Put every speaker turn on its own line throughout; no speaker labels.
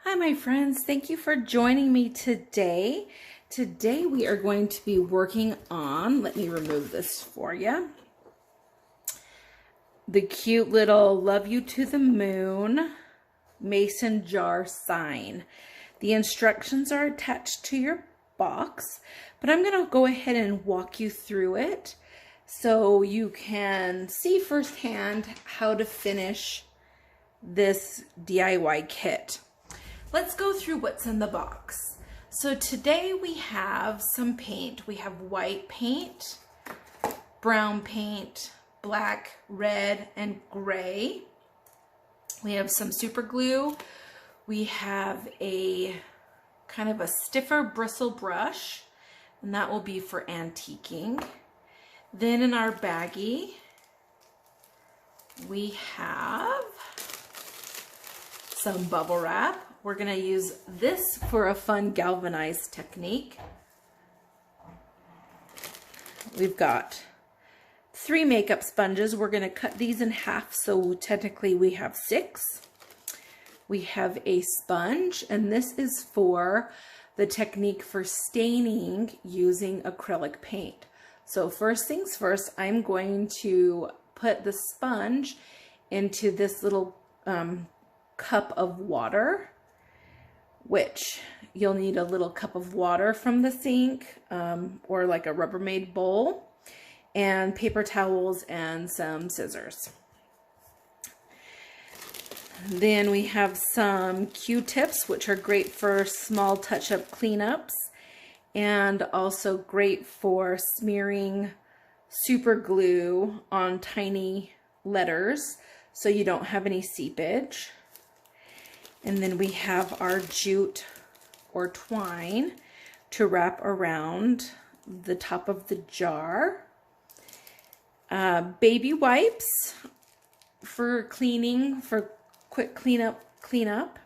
Hi, my friends. Thank you for joining me today. Today we are going to be working on, let me remove this for you, the cute little Love You to the Moon mason jar sign. The instructions are attached to your box, but I'm going to go ahead and walk you through it so you can see firsthand how to finish this DIY kit. Let's go through what's in the box. So today we have some paint. We have white paint, brown paint, black, red, and gray. We have some super glue. We have a kind of a stiffer bristle brush, and that will be for antiquing. Then in our baggie, we have some bubble wrap. We're going to use this for a fun galvanized technique. We've got 3 makeup sponges. We're going to cut these in half, so technically we have 6. We have a sponge, and this is for the technique for staining using acrylic paint. So first things first, I'm going to put the sponge into this little cup of water, which you'll need a little cup of water from the sink or like a Rubbermaid bowl, and paper towels and some scissors. Then we have some Q-tips, which are great for small touch-up cleanups and also great for smearing super glue on tiny letters so you don't have any seepage. And then we have our jute or twine to wrap around the top of the jar. Baby wipes for cleaning, for quick cleanup.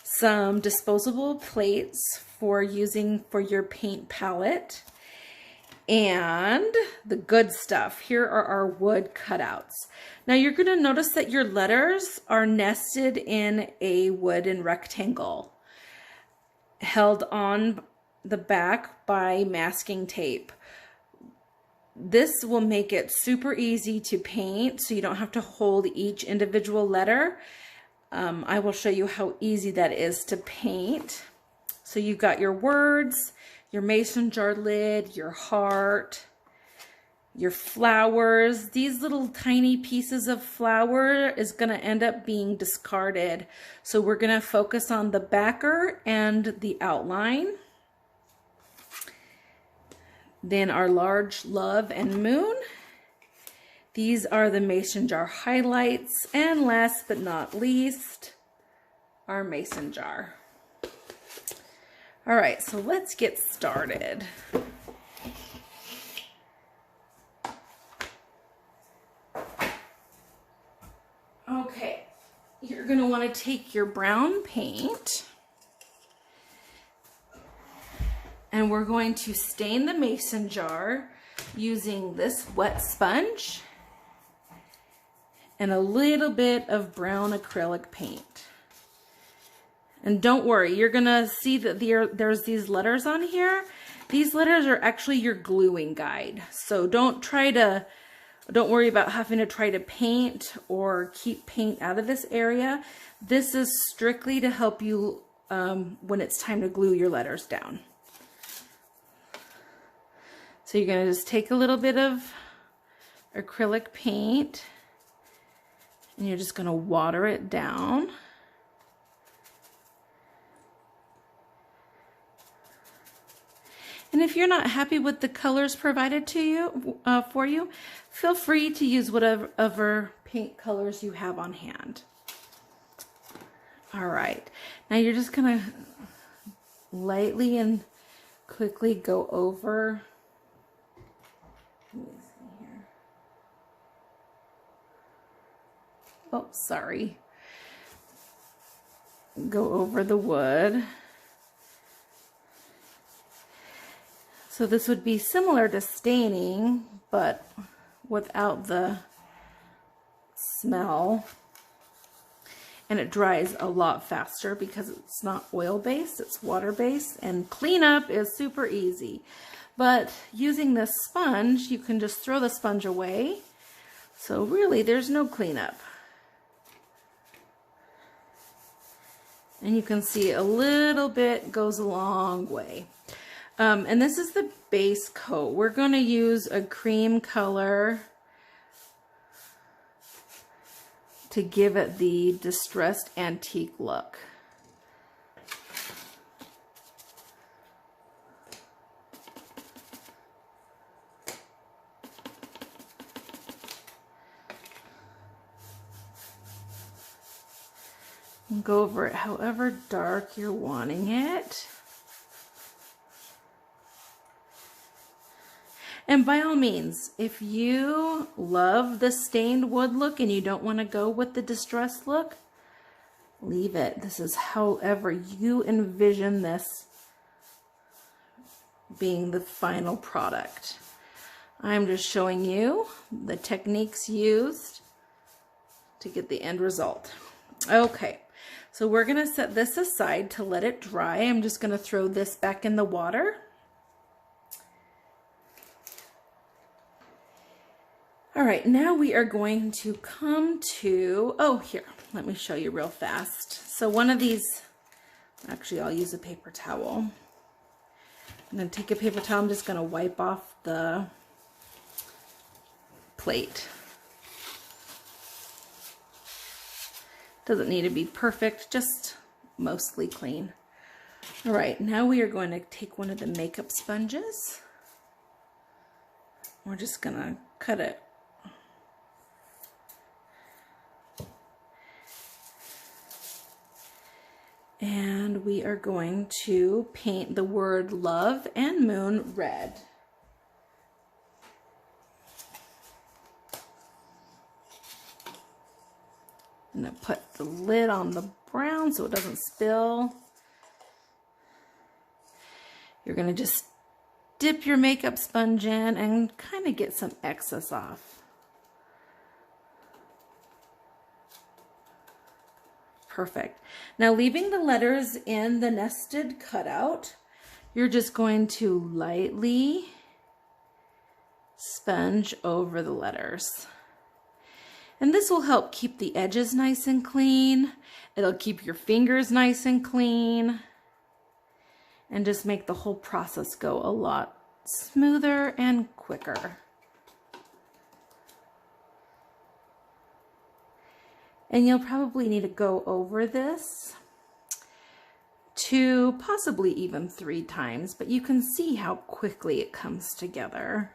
Some disposable plates for using for your paint palette. And the good stuff. Here are our wood cutouts. Now you're going to notice that your letters are nested in a wooden rectangle, held on the back by masking tape. This will make it super easy to paint, so you don't have to hold each individual letter. I will show you how easy that is to paint. So you've got your words, your mason jar lid, your heart, your flowers. These little tiny pieces of flower is going to end up being discarded. So we're going to focus on the backer and the outline. Then our large love and moon. These are the mason jar highlights. And last but not least, our mason jar. All right, so let's get started. Okay, you're going to want to take your brown paint and we're going to stain the mason jar using this wet sponge and a little bit of brown acrylic paint. And don't worry, you're gonna see that there's these letters on here. These letters are actually your gluing guide. So don't worry about having to try to paint or keep paint out of this area. This is strictly to help you when it's time to glue your letters down. So you're gonna just take a little bit of acrylic paint and you're just gonna water it down. And if you're not happy with the colors provided to you, for you, feel free to use whatever paint colors you have on hand. All right, now you're just gonna lightly and quickly go over. Let me see here. Oh, sorry. Go over the wood. So this would be similar to staining, but without the smell. and it dries a lot faster because it's not oil-based, it's water-based, and cleanup is super easy. But using this sponge, you can just throw the sponge away. So really, there's no cleanup. And you can see a little bit goes a long way. And this is the base coat. We're going to use a cream color to give it the distressed antique look. And go over it however dark you're wanting it. And by all means, if you love the stained wood look and you don't want to go with the distressed look, leave it. This is however you envision this being the final product. I'm just showing you the techniques used to get the end result. Okay, so we're going to set this aside to let it dry. I'm just going to throw this back in the water. All right, now we are going to come to, oh, here, let me show you real fast. So one of these, actually I'll use a paper towel. I'm going to take a paper towel, I'm just going to wipe off the plate. Doesn't need to be perfect, just mostly clean. All right, now we are going to take one of the makeup sponges. We're just going to cut it. And we are going to paint the word love and moon red. I'm going to put the lid on the brown so it doesn't spill. You're going to just dip your makeup sponge in and kind of get some excess off. Perfect. Now, leaving the letters in the nested cutout, you're just going to lightly sponge over the letters. And this will help keep the edges nice and clean. It'll keep your fingers nice and clean. And just make the whole process go a lot smoother and quicker. And you'll probably need to go over this 2, possibly even 3 times, but you can see how quickly it comes together.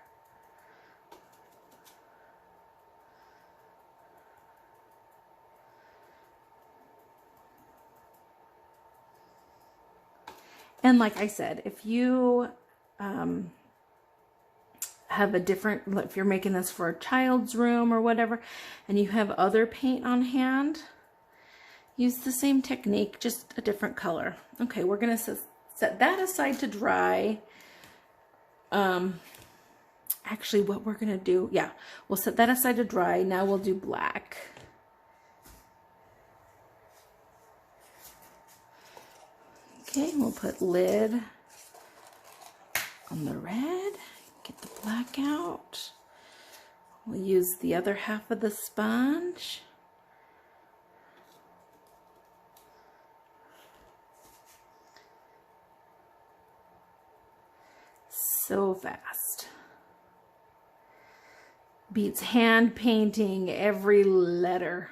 And like I said, if you have a different, if you're making this for a child's room or whatever, and you have other paint on hand, use the same technique, just a different color. Okay, we're gonna set that aside to dry. Actually, what we're gonna do, yeah, we'll set that aside to dry. Now we'll do black. Okay, we'll put lid on the red. Get the black out. We'll use the other half of the sponge. So fast. Beats hand painting every letter.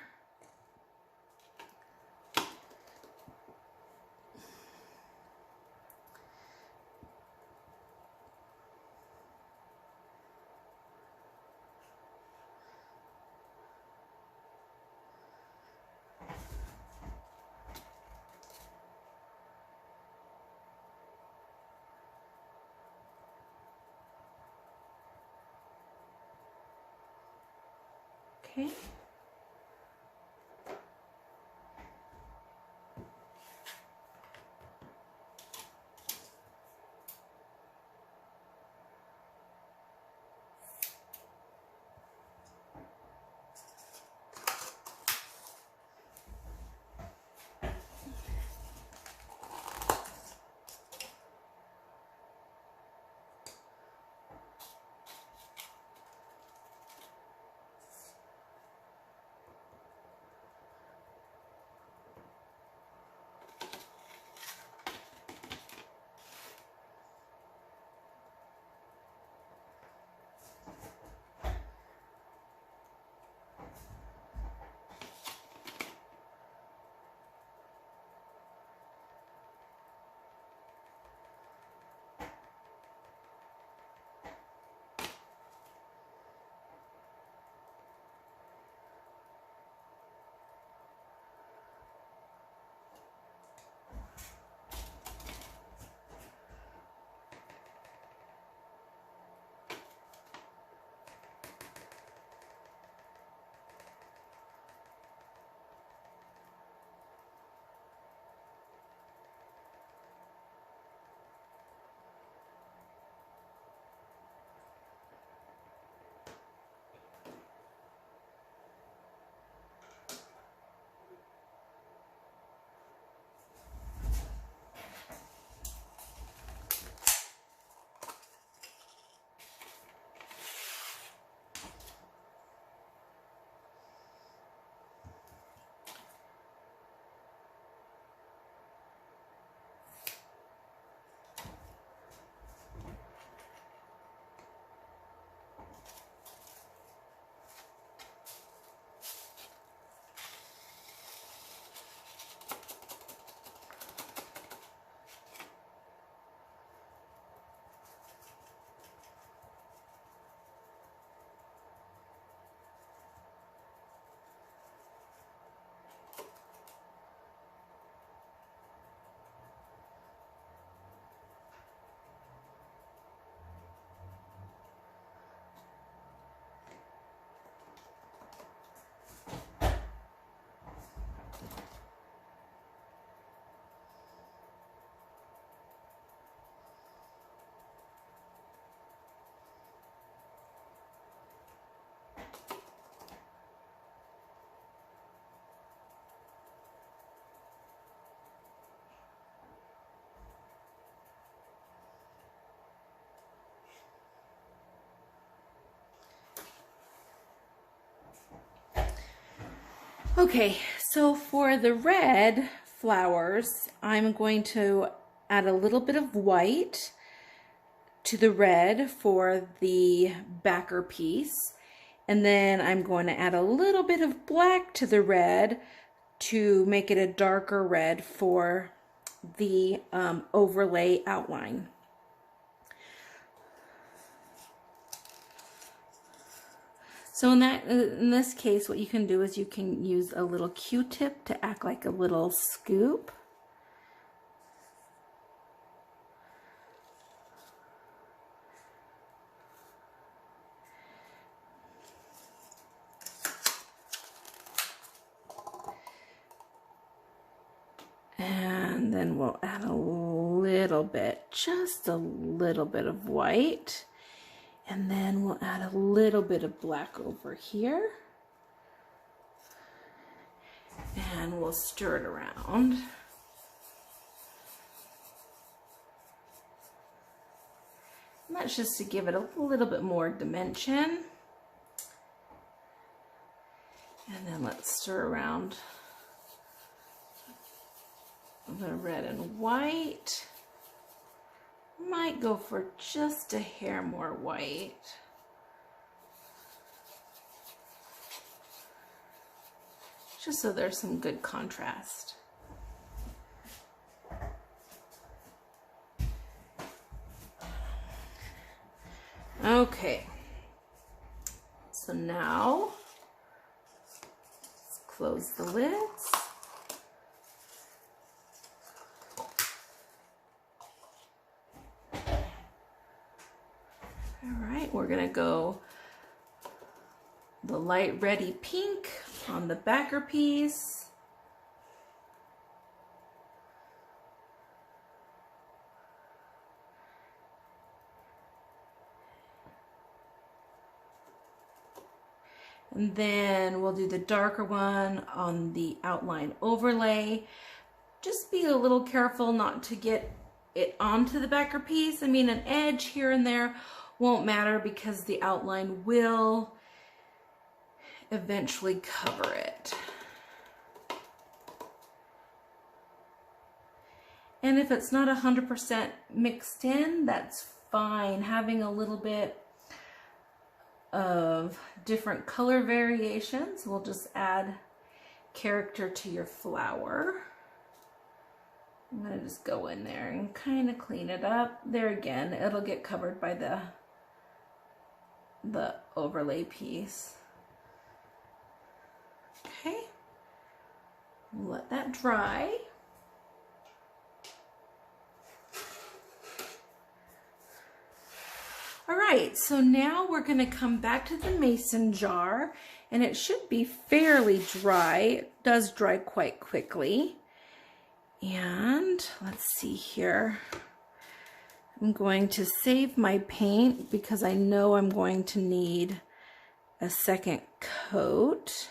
Okay. Okay, so for the red flowers, I'm going to add a little bit of white to the red for the backer piece. And then I'm going to add a little bit of black to the red to make it a darker red for the overlay outline. So in this case, what you can do is you can use a little Q-tip to act like a little scoop. And then we'll add a little bit, just a little bit of white. And then we'll add a little bit of black over here. And we'll stir it around. And that's just to give it a little bit more dimension. And then let's stir around the red and white. Might go for just a hair more white. Just so there's some good contrast. Okay, so now let's close the lids. We're gonna go the light reddy pink on the backer piece. And then we'll do the darker one on the outline overlay. Just be a little careful not to get it onto the backer piece. I mean, an edge here and there won't matter because the outline will eventually cover it. And if it's not 100% mixed in, that's fine. Having a little bit of different color variations will just add character to your flower. I'm gonna just go in there and kind of clean it up. There again, it'll get covered by the overlay piece. Okay, let that dry. All right, so now we're gonna come back to the mason jar, and it should be fairly dry. It does dry quite quickly. And let's see here. I'm going to save my paint because I know I'm going to need a second coat.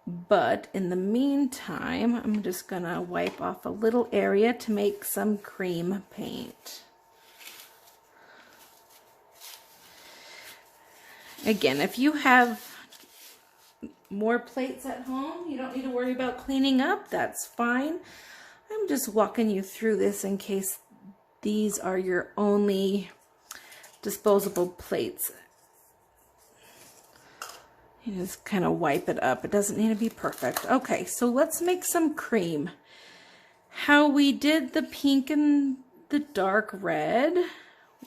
But in the meantime, I'm just gonna wipe off a little area to make some cream paint. Again, if you have more plates at home, you don't need to worry about cleaning up, that's fine. I'm just walking you through this in case these are your only disposable plates. You just kind of wipe it up. It doesn't need to be perfect. Okay, so let's make some cream. How we did the pink and the dark red,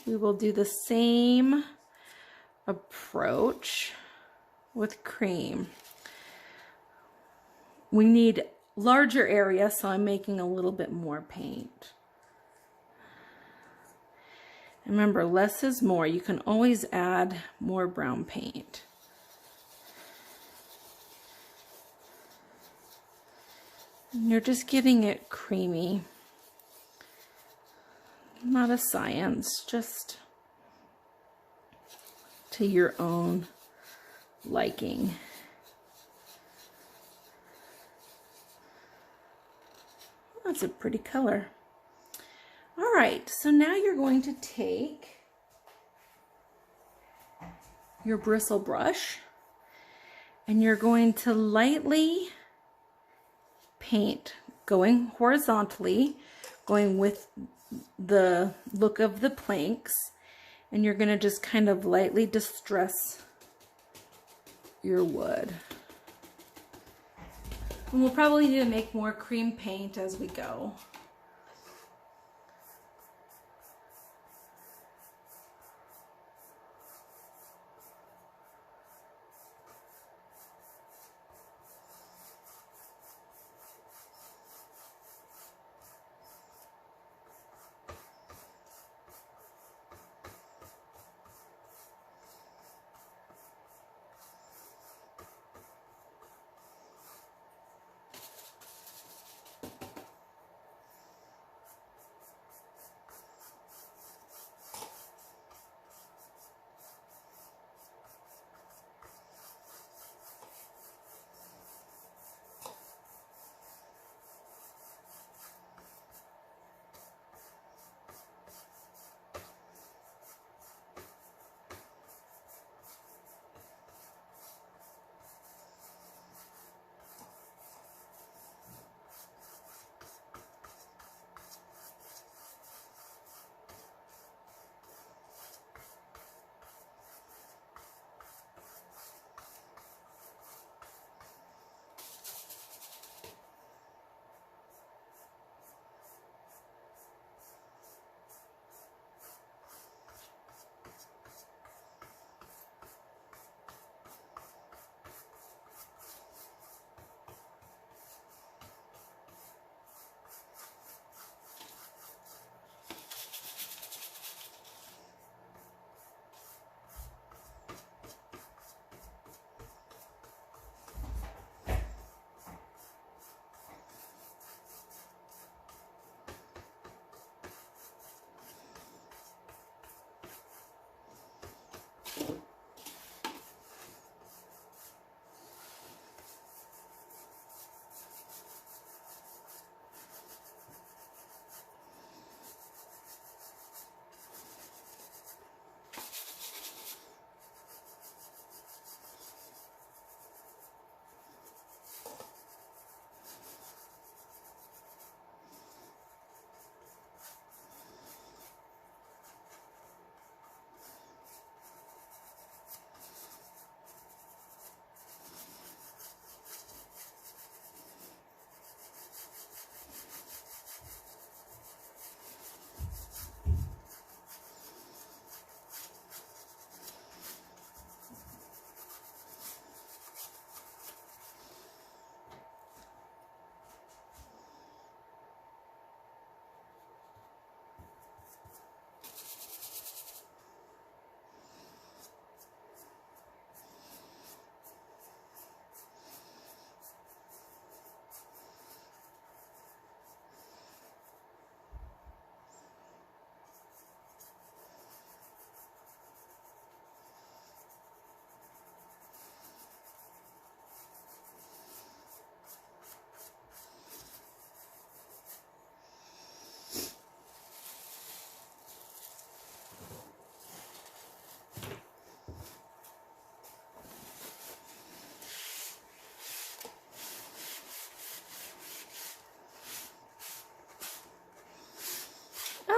we will do the same approach with cream. We need larger area, so I'm making a little bit more paint. Remember, less is more. You can always add more brown paint. And you're just getting it creamy. Not a science, just to your own liking. That's a pretty color. All right, so now you're going to take your bristle brush And you're going to lightly paint, going horizontally, going with the look of the planks, and you're going to just kind of lightly distress your wood. And we'll probably need to make more cream paint as we go.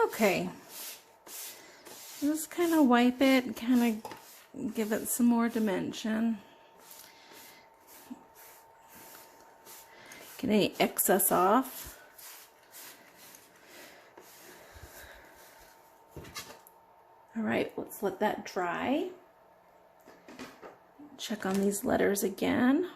Okay, just kind of wipe it, kind of give it some more dimension. Get any excess off. All right, let's let that dry. Check on these letters again.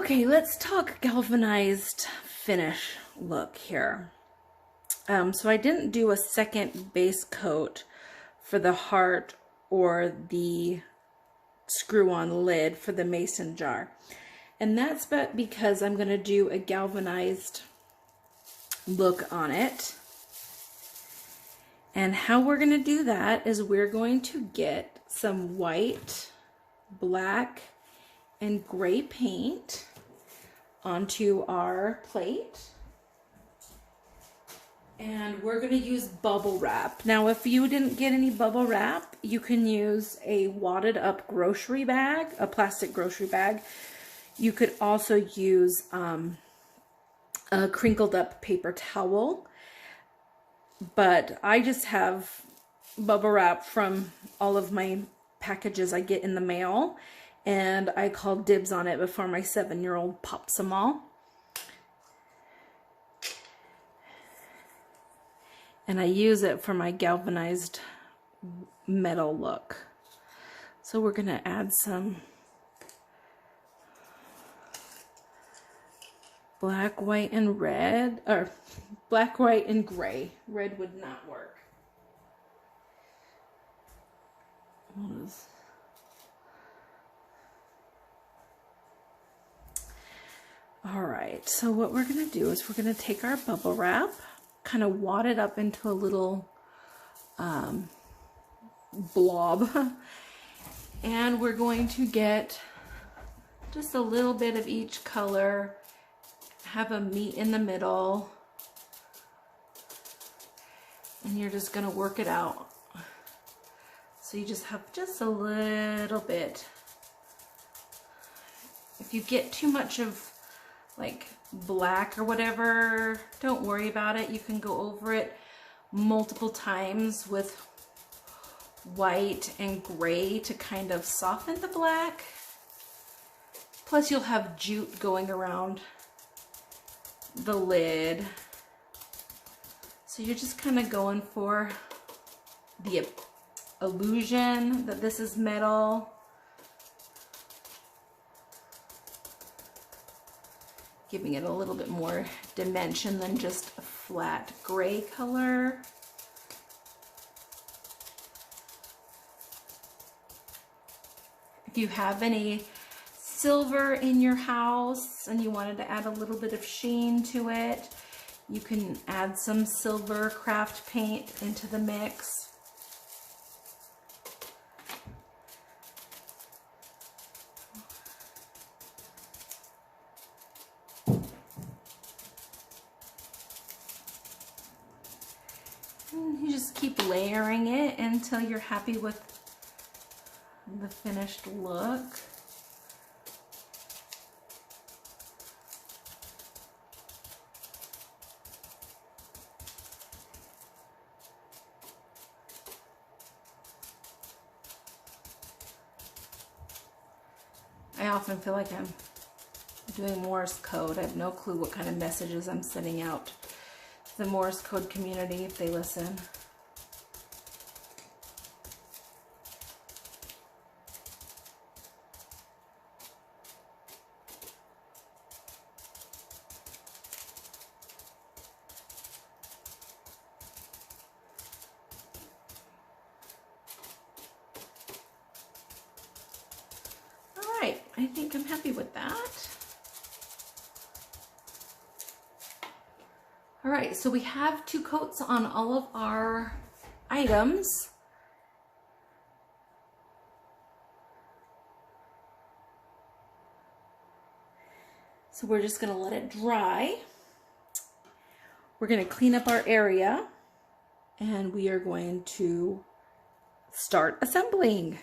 Okay, let's talk galvanized finish look here. So I didn't do a second base coat for the heart or the screw-on lid for the mason jar. And that's because I'm going to do a galvanized look on it. And how we're going to do that is we're going to get some white, black, and gray paint onto our plate. And we're going to use bubble wrap. Now, if you didn't get any bubble wrap, you can use a wadded up grocery bag, a plastic grocery bag. You could also use a crinkled up paper towel. But I just have bubble wrap from all of my packages I get in the mail. And I called dibs on it before my 7-year-old pops them all. And I use it for my galvanized metal look. So we're going to add some black, white, and red, or black, white, and gray. Red would not work. All right, so what we're going to do is we're going to take our bubble wrap, kind of wad it up into a little blob, and we're going to get just a little bit of each color, have a meet in the middle, and you're just going to work it out. So you just have just a little bit. If you get too much of like black or whatever, don't worry about it. You can go over it multiple times with white and gray to kind of soften the black. Plus you'll have jute going around the lid. So you're just kind of going for the illusion that this is metal. Giving it a little bit more dimension than just a flat gray color. If you have any silver in your house and you wanted to add a little bit of sheen to it, you can add some silver craft paint into the mix. You just keep layering it until you're happy with the finished look. I often feel like I'm doing Morse code. I have no clue what kind of messages I'm sending out to the Morse code community if they listen. I think I'm happy with that. All right, so we have 2 coats on all of our items. So we're just gonna let it dry. We're gonna clean up our area and we are going to start assembling.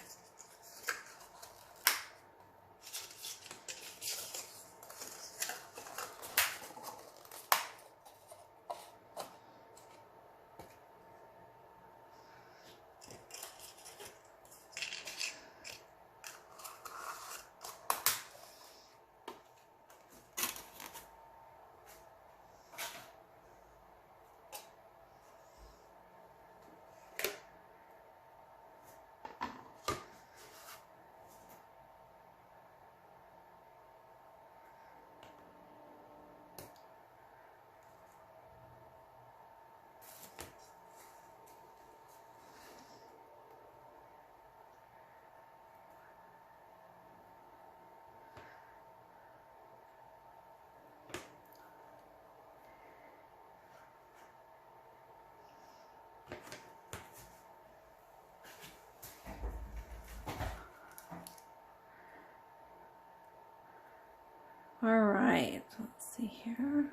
All right, let's see here.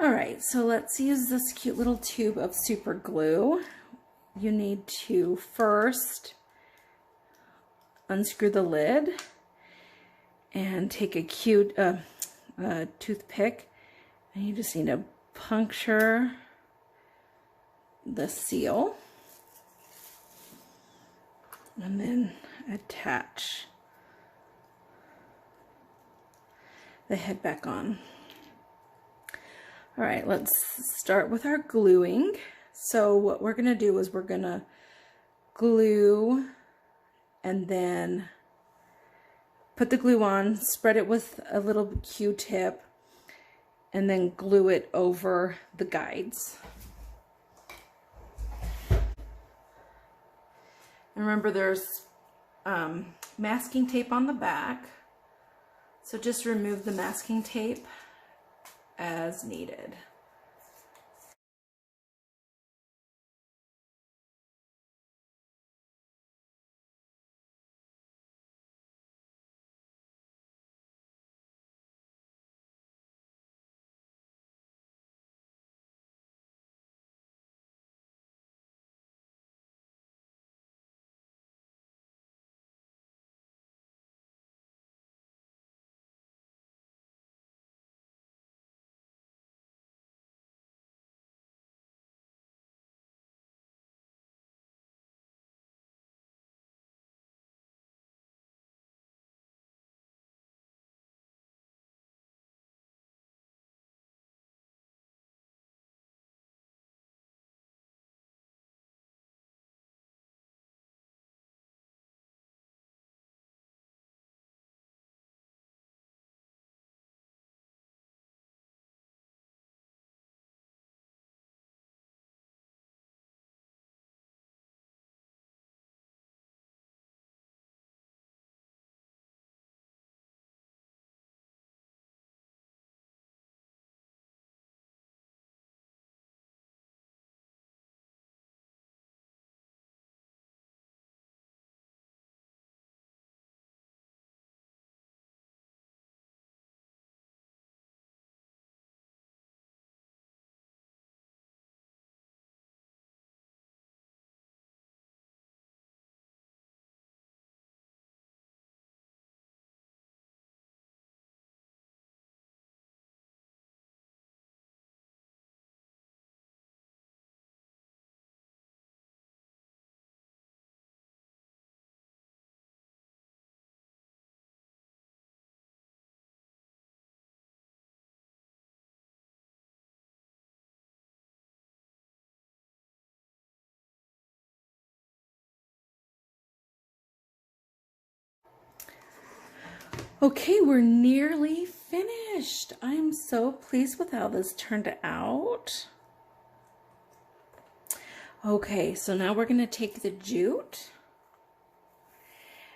All right, so let's use this cute little tube of super glue. You need to first unscrew the lid and take a cute toothpick, and you just need to puncture the seal and then attach the head back on. All right, let's start with our gluing. So what we're gonna do is we're gonna glue and then put the glue on, spread it with a little Q-tip, and then glue it over the guides. And remember, there's masking tape on the back, so just remove the masking tape as needed. Okay, we're nearly finished. I'm so pleased with how this turned out. Okay, so now we're going to take the jute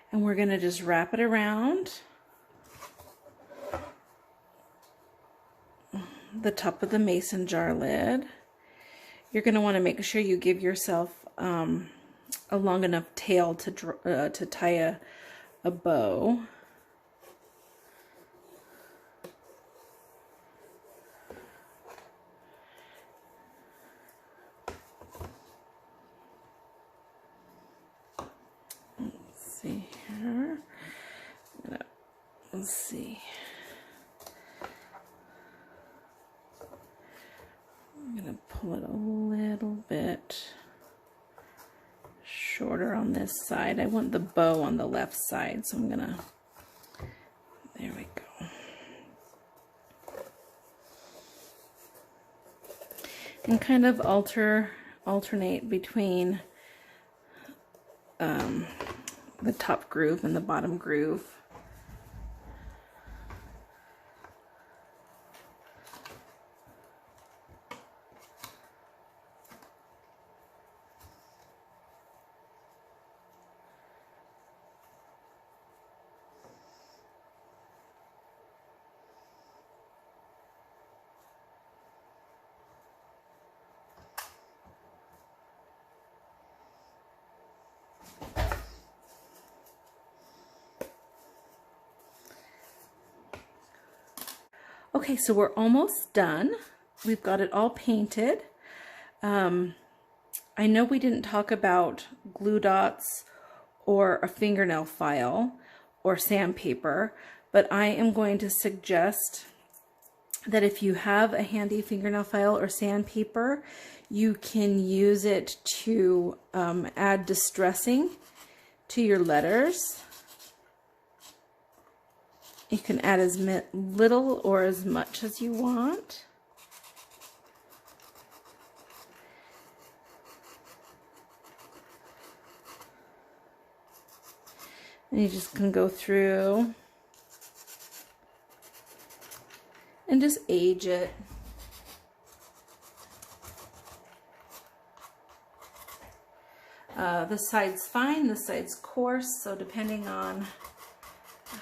and we're going to just wrap it around the top of the mason jar lid. You're going to want to make sure you give yourself a long enough tail to tie a bow. See here. Let's see. I'm gonna pull it a little bit shorter on this side. I want the bow on the left side, so I'm gonna, there we go. And kind of alternate between the top groove and the bottom groove. Okay, so we're almost done. We've got it all painted. I know we didn't talk about glue dots or a fingernail file or sandpaper, but I am going to suggest that if you have a handy fingernail file or sandpaper, you can use it to add distressing to your letters. You can add as little or as much as you want. And you just can go through and just age it. This side's fine, this side's coarse, so depending on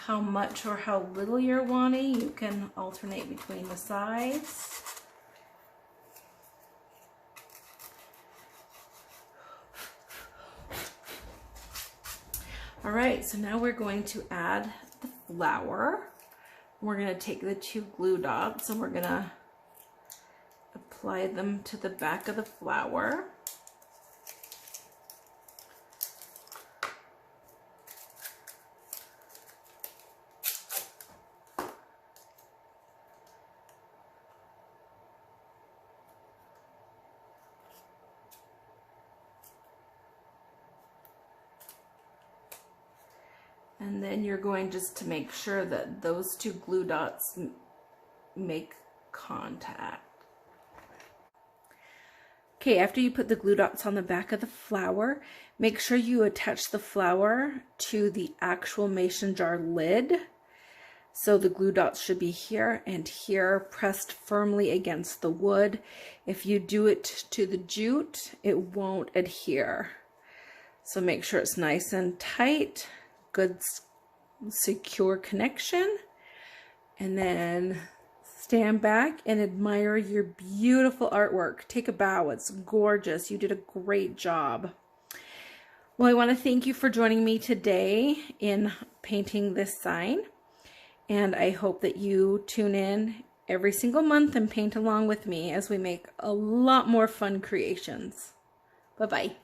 how much or how little you're wanting, you can alternate between the sides. All right, so now we're going to add the flower. We're going to take the 2 glue dots and we're going to apply them to the back of the flower. And then you're going just to make sure that those 2 glue dots make contact. Okay, after you put the glue dots on the back of the flower, make sure you attach the flower to the actual mason jar lid. So the glue dots should be here and here, pressed firmly against the wood. If you do it to the jute, it won't adhere. So make sure it's nice and tight. Good secure connection, and then stand back and admire your beautiful artwork. Take a bow. It's gorgeous. You did a great job. Well, I want to thank you for joining me today in painting this sign, and I hope that you tune in every single month and paint along with me as we make a lot more fun creations. Bye-bye.